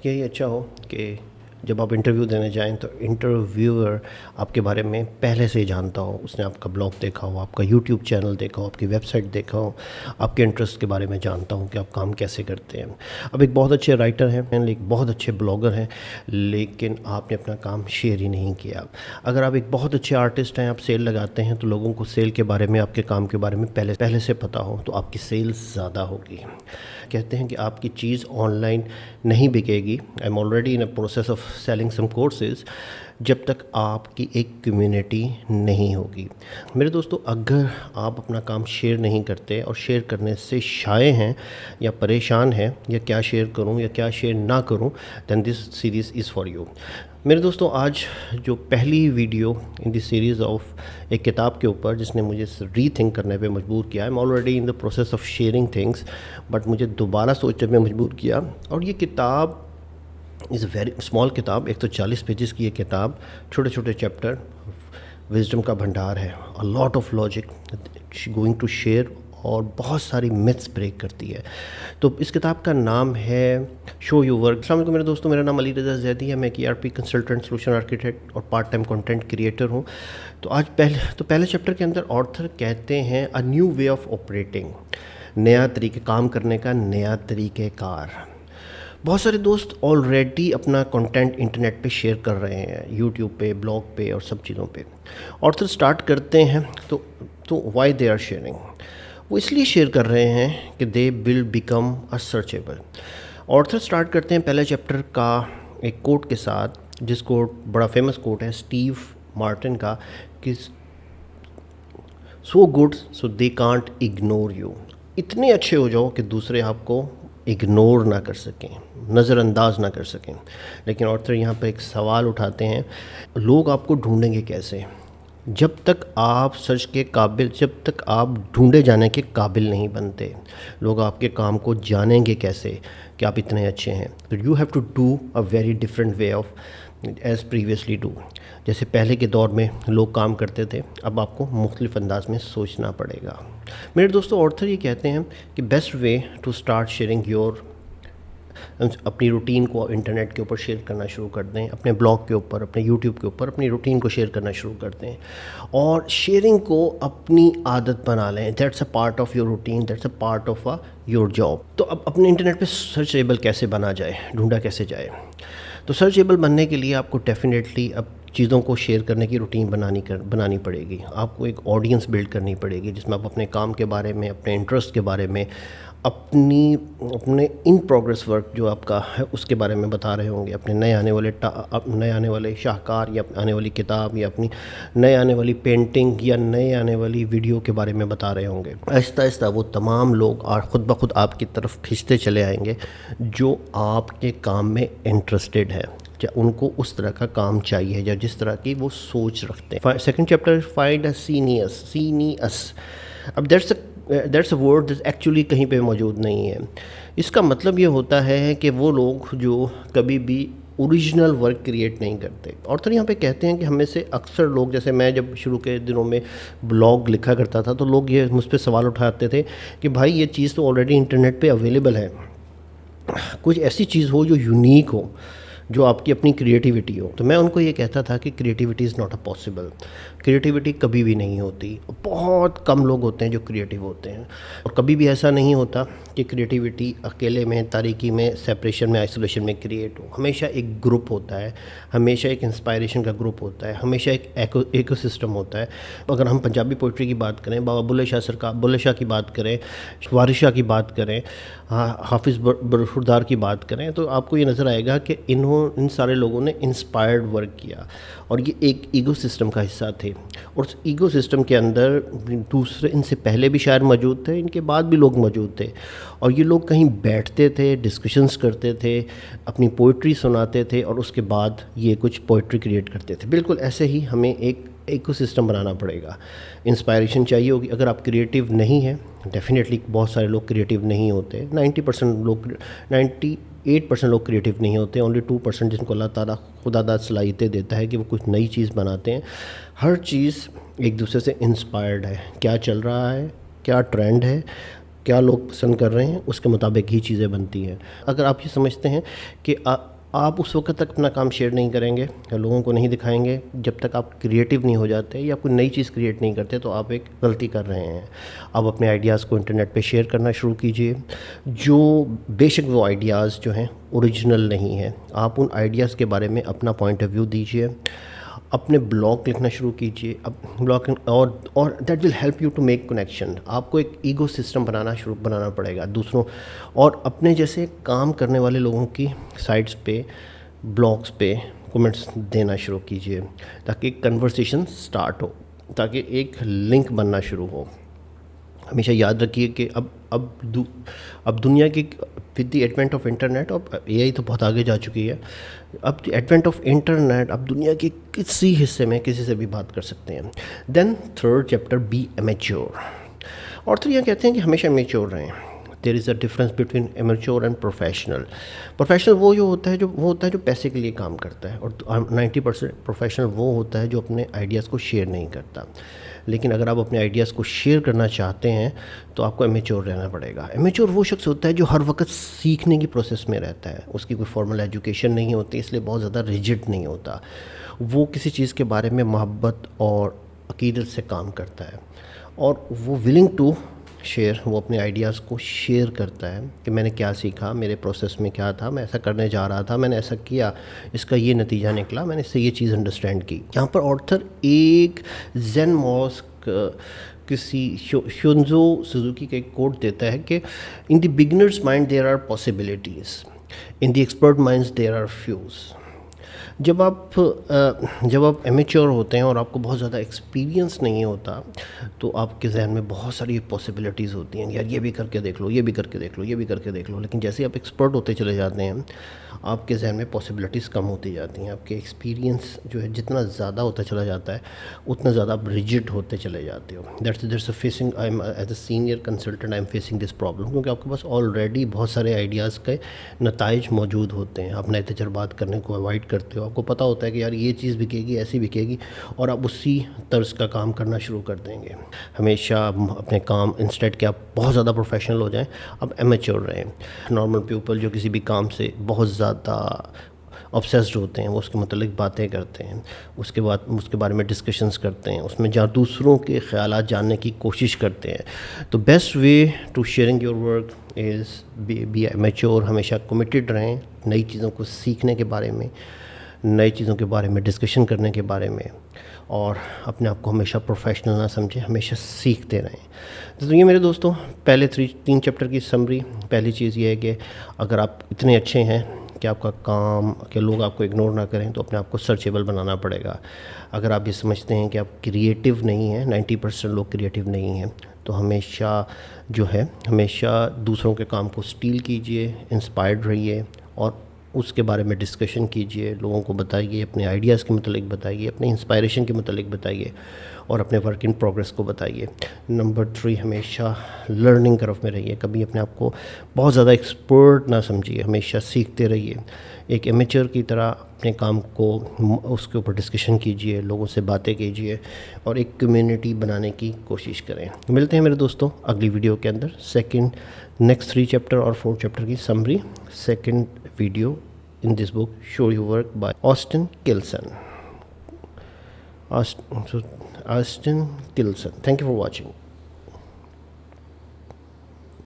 यही अच्छा हो कि जब आप इंटरव्यू देने जाएं तो इंटरव्यूअर आपके बारे में पहले से ही जानता हो, उसने आपका ब्लॉग देखा हो, आपका यूट्यूब चैनल देखा हो, आपकी वेबसाइट देखा हो, आपके इंटरेस्ट के बारे में जानता हो कि आप काम कैसे करते हैं। अब एक बहुत अच्छे राइटर हैं, एक बहुत अच्छे ब्लॉगर हैं, लेकिन आपने अपना काम शेयर ही नहीं किया। अगर आप एक बहुत अच्छे आर्टिस्ट हैं, आप सेल लगाते हैं, तो लोगों को सेल के बारे में, आपके काम के बारे में पहले से पता हो तो आपकी सेल्स ज़्यादा होगी। कहते हैं कि आपकी चीज़ ऑनलाइन नहीं बिकेगी। I am already in a process of selling some courses, जब तक आपकी एक कम्युनिटी नहीं होगी। मेरे दोस्तों, अगर आप अपना काम शेयर नहीं करते और शेयर करने से शाये हैं या परेशान हैं या क्या शेयर करूं या क्या शेयर ना करूं, then this series is for you. मेरे दोस्तों, आज जो पहली video in this series of एक किताब के ऊपर जिसने मुझे रीथिंक करने पे मजबूर किया, आई am already in the process of sharing things, but मुझे दोबारा सोचने में मजबूर किया। और ये किताब इज़ वेरी स्मॉल किताब, 140 पेजेस की ये किताब, छोटे छोटे चैप्टर, विजडम का भंडार है, a lot of logic going to share, और बहुत सारी मिथ्स ब्रेक करती है। तो इस किताब का नाम है शो यू वर्क। अस्सलाम वालेकुम मेरे दोस्तों, मेरा नाम अली रज़ा ज़ैदी है। मैं एक ERP कंसल्टेंट, सोल्यूशन आर्किटेक्ट और पार्ट टाइम कंटेंट क्रिएटर हूँ। तो आज पहले चैप्टर के अंदर ऑथर कहते हैं a new way of operating, नया तरीके काम करने का, नया तरीक़ेकार। बहुत सारे दोस्त ऑलरेडी अपना कंटेंट इंटरनेट पे शेयर कर रहे हैं, यूट्यूब पे, ब्लॉग पे और सब चीज़ों पे। ऑथर स्टार्ट करते हैं तो वाई दे आर शेयरिंग, वो इसलिए शेयर कर रहे हैं कि they will become a searchable. Author start करते हैं पहले चैप्टर का एक कोट के साथ, जिस कोट बड़ा फेमस कोट है स्टीव मार्टिन का, कि so good so they can't ignore you. इतने अच्छे हो जाओ कि दूसरे आपको इग्नोर ना कर सकें, नज़रअंदाज ना कर सकें। लेकिन ऑथर यहाँ पर एक सवाल उठाते हैं, लोग आपको ढूंढेंगे कैसे? जब तक आप सर्च के काबिल, जब तक आप ढूंढे जाने के काबिल नहीं बनते, लोग आपके काम को जानेंगे कैसे कि आप इतने अच्छे हैं? तो you have to do a very different way of as previously do. जैसे पहले के दौर में लोग काम करते थे, अब आपको मुख्तलिफ अंदाज में सोचना पड़ेगा। मेरे दोस्तों, ऑथर ये कहते हैं कि best way to start sharing your, अपनी रूटीन को इंटरनेट के ऊपर शेयर करना शुरू कर दें, अपने ब्लॉग के ऊपर, अपने यूट्यूब के ऊपर अपनी रूटीन को शेयर करना शुरू कर दें, और शेयरिंग को अपनी आदत बना लें। That's a part of your routine, that's a part of your job. तो अब अपने इंटरनेट पे सर्चेबल कैसे बना जाए, ढूंढा कैसे जाए? तो सर्चेबल बनने के लिए आपको डेफिनेटली अब चीज़ों को शेयर करने की रूटीन बनानी पड़ेगी। आपको एक ऑडियंस बिल्ड करनी पड़ेगी जिसमें आप अपने काम के बारे में, अपने इंटरेस्ट के बारे में, अपने इन प्रोग्रेस वर्क जो आपका है उसके बारे में बता रहे होंगे, अपने नए आने वाले शाहकार, या आने वाली किताब, या अपनी नए आने वाली पेंटिंग, या नए आने वाली वीडियो के बारे में बता रहे होंगे। आहिस्ता आहिस्ता वो तमाम लोग और ख़ुद ब खुद आपकी तरफ खींचते चले आएंगे जो आपके काम में इंटरेस्टेड है, या उनको उस तरह का काम चाहिए या जिस तरह की वो सोच रखते हैं। Second chapter, find a scenius. अब दैट्स अ वर्ड एक्चुअली कहीं पे मौजूद नहीं है। इसका मतलब ये होता है कि वो लोग जो कभी भी ओरिजिनल वर्क क्रिएट नहीं करते। ऑथर यहाँ पे कहते हैं कि हमें से अक्सर लोग, जैसे मैं जब शुरू के दिनों में ब्लॉग लिखा करता था, तो लोग ये मुझ पर सवाल उठाते थे कि भाई ये चीज़ तो ऑलरेडी इंटरनेट पे अवेलेबल है, कुछ ऐसी चीज़ हो जो यूनिक हो, जो आपकी अपनी क्रिएटिविटी हो। तो मैं उनको ये कहता था कि creativity is not a possible. Creativity कभी भी नहीं होती। बहुत कम लोग होते हैं जो क्रिएटिव होते हैं, और कभी भी ऐसा नहीं होता कि क्रिएटिविटी अकेले में, तारीकी में, सेपरेशन में, आइसोलेशन में क्रिएट हो। हमेशा एक ग्रुप होता है, हमेशा एक इंस्पायरेशन का ग्रुप होता है, हमेशा एक इकोसिस्टम होता है। अगर हम पंजाबी पोइट्री की बात करें, बाबा बुल्ले शाह की बात करें, वारिस शाह की बात करें, हाफिज़ बरखुरदार की बात करें, तो आपको ये नज़र आएगा कि इन सारे लोगों ने इंस्पायर्ड वर्क किया, और ये एक ईगो सिस्टम का हिस्सा थे। और उस ईगो सिस्टम के अंदर दूसरे, इनसे पहले भी शायर मौजूद थे, इनके बाद भी लोग मौजूद थे, और ये लोग कहीं बैठते थे, डिस्कशंस करते थे, अपनी पोइट्री सुनाते थे, और उसके बाद ये कुछ पोइट्री क्रिएट करते थे। बिल्कुल ऐसे ही हमें एक इकोसिस्टम बनाना पड़ेगा। इंस्पायरेशन चाहिए होगी। अगर आप क्रिएटिव नहीं हैं, डेफिनेटली बहुत सारे लोग क्रिएटिव नहीं होते, 98% लोग क्रिएटिव नहीं होते, ओनली 2% जिनको अल्लाह ताला खुदादाद सलाहियतें देता है कि वो कुछ नई चीज़ बनाते हैं। हर चीज़ एक दूसरे से इंस्पायर्ड है। क्या चल रहा है, क्या ट्रेंड है, کیا لوگ پسند کر رہے ہیں اس کے مطابق ہی چیزیں بنتی ہیں. اگر آپ یہ سمجھتے ہیں کہ آپ اس وقت تک اپنا کام شیئر نہیں کریں گے یا لوگوں کو نہیں دکھائیں گے جب تک آپ کریٹیو نہیں ہو جاتے یا کوئی نئی چیز کریٹ نہیں کرتے، تو آپ ایک غلطی کر رہے ہیں. آپ اپنے آئیڈیاز کو انٹرنیٹ پہ شیئر کرنا شروع کیجئے. جو بے شک وہ آئیڈیاز جو ہیں اوریجنل نہیں ہیں، آپ ان آئیڈیاز کے بارے میں اپنا پوائنٹ آف ویو دیجئے. اپنے بلاگ لکھنا شروع کیجئے. اور that will help you to make connection. آپ کو ایک ایگو سسٹم بنانا پڑے گا دوسروں اور اپنے جیسے کام کرنے والے لوگوں کی سائٹس پہ، بلاگس پہ کمنٹس دینا شروع کیجئے تاکہ ایک کنورسیشن سٹارٹ ہو، تاکہ ایک لنک بننا شروع ہو. ہمیشہ یاد رکھیے کہ اب دنیا کی with the advent of internet, اب اے آئی تو بہت آگے جا چکی ہے. اب دی ایڈوینٹ آف انٹرنیٹ اب دنیا کے کسی حصے میں کسی سے بھی بات کر سکتے ہیں. Then third chapter, be amateur. Author یہ کہتے ہیں کہ ہمیشہ امیچور رہیں. There is a difference between amateur and professional. Professional وہ ہوتا ہے جو پیسے کے لیے کام کرتا ہے، اور 90% پروفیشنل وہ ہوتا ہے جو اپنے آئیڈیاز کو شیئر نہیں کرتا. لیکن اگر آپ اپنے آئیڈیاز کو شیئر کرنا چاہتے ہیں تو آپ کو امیچور رہنا پڑے گا. امیچور وہ شخص ہوتا ہے جو ہر وقت سیکھنے کی پروسیس میں رہتا ہے. اس کی کوئی فارمل ایجوکیشن نہیں ہوتی، اس لیے بہت زیادہ ریجڈ نہیں ہوتا. وہ کسی چیز کے بارے میں محبت اور عقیدت سے کام کرتا ہے، اور وہ ولنگ ٹو شیئر، وہ اپنے آئیڈیاز کو شیئر کرتا ہے کہ میں نے کیا سیکھا، میرے پروسیس میں کیا تھا، میں ایسا کرنے جا رہا تھا، میں نے ایسا کیا، اس کا یہ نتیجہ نکلا، میں نے اس سے یہ چیز انڈرسٹینڈ کی. یہاں پر آتھر ایک زین ماسک کسی شونزو سوزوکی کا ایک کوٹ دیتا ہے کہ in the beginner's mind there are possibilities, in the expert minds there are few. جب آپ امیچور ہوتے ہیں اور آپ کو بہت زیادہ ایکسپیرینس نہیں ہوتا تو آپ کے ذہن میں بہت ساری پاسبلٹیز ہوتی ہیں، یار یہ بھی کر کے دیکھ لو، یہ بھی کر کے دیکھ لو، یہ بھی کر کے دیکھ لو. لیکن جیسے آپ ایکسپرٹ ہوتے چلے جاتے ہیں آپ کے ذہن میں پاسبلٹیز کم ہوتی جاتی ہیں. آپ کے ایکسپیرینس جو ہے جتنا زیادہ ہوتا چلا جاتا ہے اتنا زیادہ آپ ریجڈ ہوتے چلے جاتے ہو. That's facing I am as a senior consultant I am facing this problem, کیونکہ آپ کے پاس آلریڈی بہت سارے آئیڈیاز کے نتائج موجود ہوتے ہیں. آپ نئے تجربات کرنے کو اوائڈ کرتے ہو. آپ کو پتہ ہوتا ہے کہ یار یہ چیز بکے گی، ایسی بکے گی، اور آپ اسی طرز کا کام کرنا شروع کر دیں گے. ہمیشہ اپنے کام انسٹیڈ کہ آپ بہت زیادہ پروفیشنل ہو جائیں، اب امیچور رہیں. نارمل پیپل جو کسی بھی کام سے بہت زیادہ آبسیسڈ ہوتے ہیں، وہ اس کے متعلق باتیں کرتے ہیں، اس کے بارے میں ڈسکشنز کرتے ہیں، اس میں جہاں دوسروں کے خیالات جاننے کی کوشش کرتے ہیں. تو best way to sharing your work is be amateur. ہمیشہ کمیٹڈ رہیں نئی چیزوں کو سیکھنے کے بارے میں، نئی چیزوں کے بارے میں ڈسکشن کرنے کے بارے میں، اور اپنے آپ کو ہمیشہ پروفیشنل نہ سمجھیں، ہمیشہ سیکھتے رہیں. تو یہ میرے دوستوں پہلے 3 چیپٹر کی سمری. پہلی چیز یہ ہے کہ اگر آپ اتنے اچھے ہیں کہ آپ کا کام کہ لوگ آپ کو اگنور نہ کریں تو اپنے آپ کو سرچیبل بنانا پڑے گا. اگر آپ یہ سمجھتے ہیں کہ آپ کریٹیو نہیں ہیں، 90% لوگ کریٹیو نہیں ہیں، تو ہمیشہ دوسروں کے کام کو اسٹیل کیجئے، انسپائرڈ رہیے، اور اس کے بارے میں ڈسکشن کیجئے، لوگوں کو بتائیے، اپنے آئیڈیاز کے متعلق بتائیے، اپنے انسپائریشن کے متعلق بتائیے، اور اپنے ورک ان پروگریس کو بتائیے. نمبر 3، ہمیشہ لرننگ طرف میں رہیے. کبھی اپنے آپ کو بہت زیادہ ایکسپرٹ نہ سمجھیے، ہمیشہ سیکھتے رہیے. ایک امیچر کی طرح اپنے کام کو اس کے اوپر ڈسکشن کیجئے، لوگوں سے باتیں کیجئے، اور ایک کمیونٹی بنانے کی کوشش کریں. ملتے ہیں میرے دوستوں اگلی ویڈیو کے اندر. نیکسٹ 3 چیپٹر اور 4 چیپٹر کی summary. Second video in this book, Show Your Work by Austin Kilson. Thank you for watching.